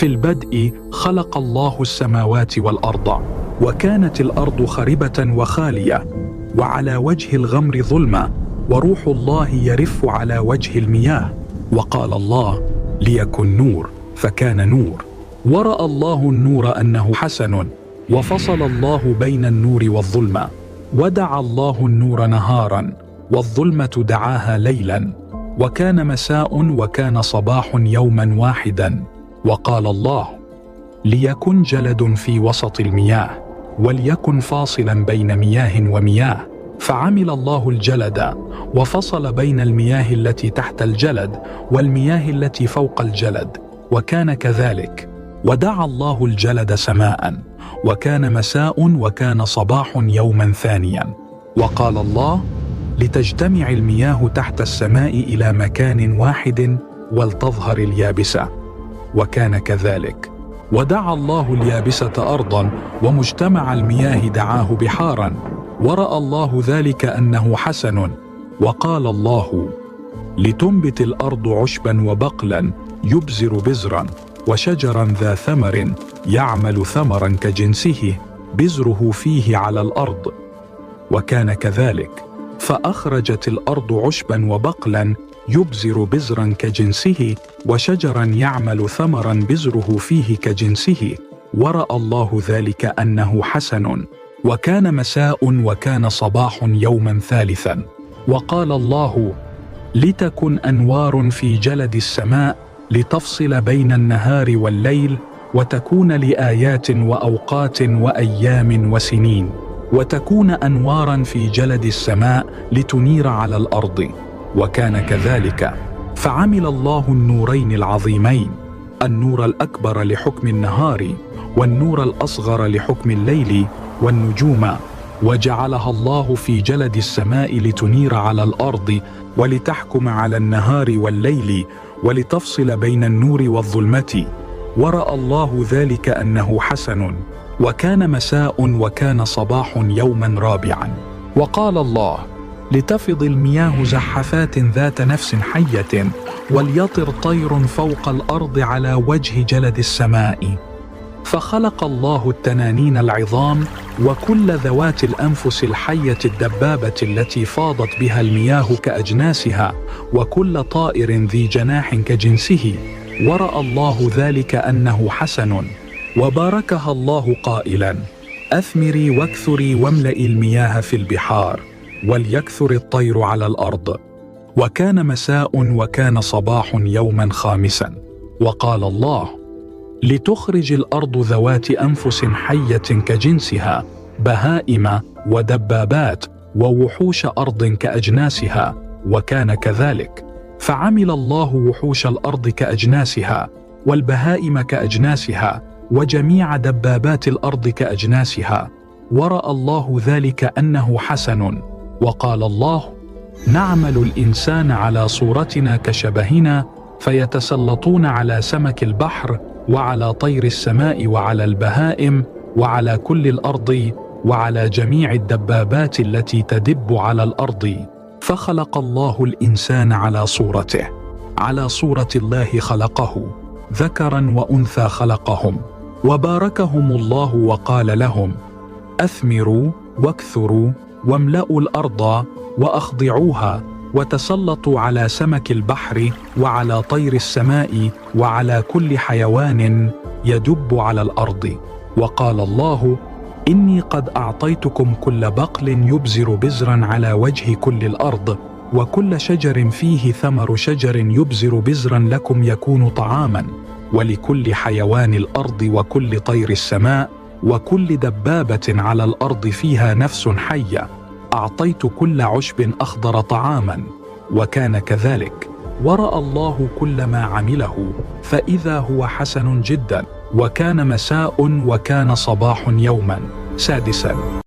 في البدء خلق الله السماوات والأرض، وكانت الأرض خربة وخالية، وعلى وجه الغمر ظلمة، وروح الله يرف على وجه المياه. وقال الله: ليكن نور، فكان نور. ورأى الله النور أنه حسن، وفصل الله بين النور والظلمة، ودعا الله النور نهارا، والظلمة دعاها ليلا، وكان مساء وكان صباح يوما واحدا. وقال الله: ليكن جلد في وسط المياه، وليكن فاصلا بين مياه ومياه. فعمل الله الجلد، وفصل بين المياه التي تحت الجلد والمياه التي فوق الجلد، وكان كذلك. ودعا الله الجلد سماء، وكان مساء وكان صباح يوما ثانيا. وقال الله: لتجتمع المياه تحت السماء إلى مكان واحد، ولتظهر اليابسة، وكان كذلك. ودعا الله اليابسة أرضا، ومجتمع المياه دعاه بحارا، ورأى الله ذلك أنه حسن. وقال الله: لتنبت الأرض عشبا وبقلا يبزر بزرا، وشجرا ذا ثمر يعمل ثمرا كجنسه، بزره فيه على الأرض، وكان كذلك. فأخرجت الأرض عشبا وبقلا يبزر بزرا كجنسه، وشجرا يعمل ثمرا بزره فيه كجنسه، ورأى الله ذلك أنه حسن. وكان مساء وكان صباح يوما ثالثا. وقال الله: لتكن أنوار في جلد السماء، لتفصل بين النهار والليل، وتكون لآيات وأوقات وأيام وسنين، وتكون أنوارا في جلد السماء لتنير على الأرض، وكان كذلك. فعمل الله النورين العظيمين، النور الأكبر لحكم النهار، والنور الأصغر لحكم الليل، والنجوم، وجعلها الله في جلد السماء لتنير على الأرض، ولتحكم على النهار والليل، ولتفصل بين النور والظلمة. ورأى الله ذلك أنه حسن. وكان مساء وكان صباح يوما رابعا. وقال الله: لتفض المياه زحفات ذات نفس حية، وليطر طير فوق الأرض على وجه جلد السماء. فخلق الله التنانين العظام، وكل ذوات الأنفس الحية الدبابة التي فاضت بها المياه كأجناسها، وكل طائر ذي جناح كجنسه. ورأى الله ذلك أنه حسن. وباركها الله قائلا: أثمري واكثري واملئي المياه في البحار، وليكثر الطير على الأرض. وكان مساء وكان صباح يوما خامسا. وقال الله: لتخرج الأرض ذوات أنفس حية كجنسها، بهائم ودبابات ووحوش أرض كأجناسها، وكان كذلك. فعمل الله وحوش الأرض كأجناسها، والبهائم كأجناسها، وجميع دبابات الأرض كأجناسها. ورأى الله ذلك أنه حسن. وقال الله: نعمل الإنسان على صورتنا كشبهنا، فيتسلطون على سمك البحر، وعلى طير السماء، وعلى البهائم، وعلى كل الأرض، وعلى جميع الدبابات التي تدب على الأرض. فخلق الله الإنسان على صورته، على صورة الله خلقه، ذكرا وأنثى خلقهم. وباركهم الله وقال لهم: أثمروا واكثروا واملأوا الأرض وأخضعوها، وتسلطوا على سمك البحر، وعلى طير السماء، وعلى كل حيوان يدب على الأرض. وقال الله: إني قد أعطيتكم كل بقل يبزر بزرا على وجه كل الأرض، وكل شجر فيه ثمر شجر يبزر بزرا لكم يكون طعاما، ولكل حيوان الأرض، وكل طير السماء، وكل دبابة على الأرض فيها نفس حية، أعطيت كل عشب أخضر طعاما، وكان كذلك. ورأى الله كل ما عمله، فإذا هو حسن جدا. وكان مساء وكان صباح يوما سادسا.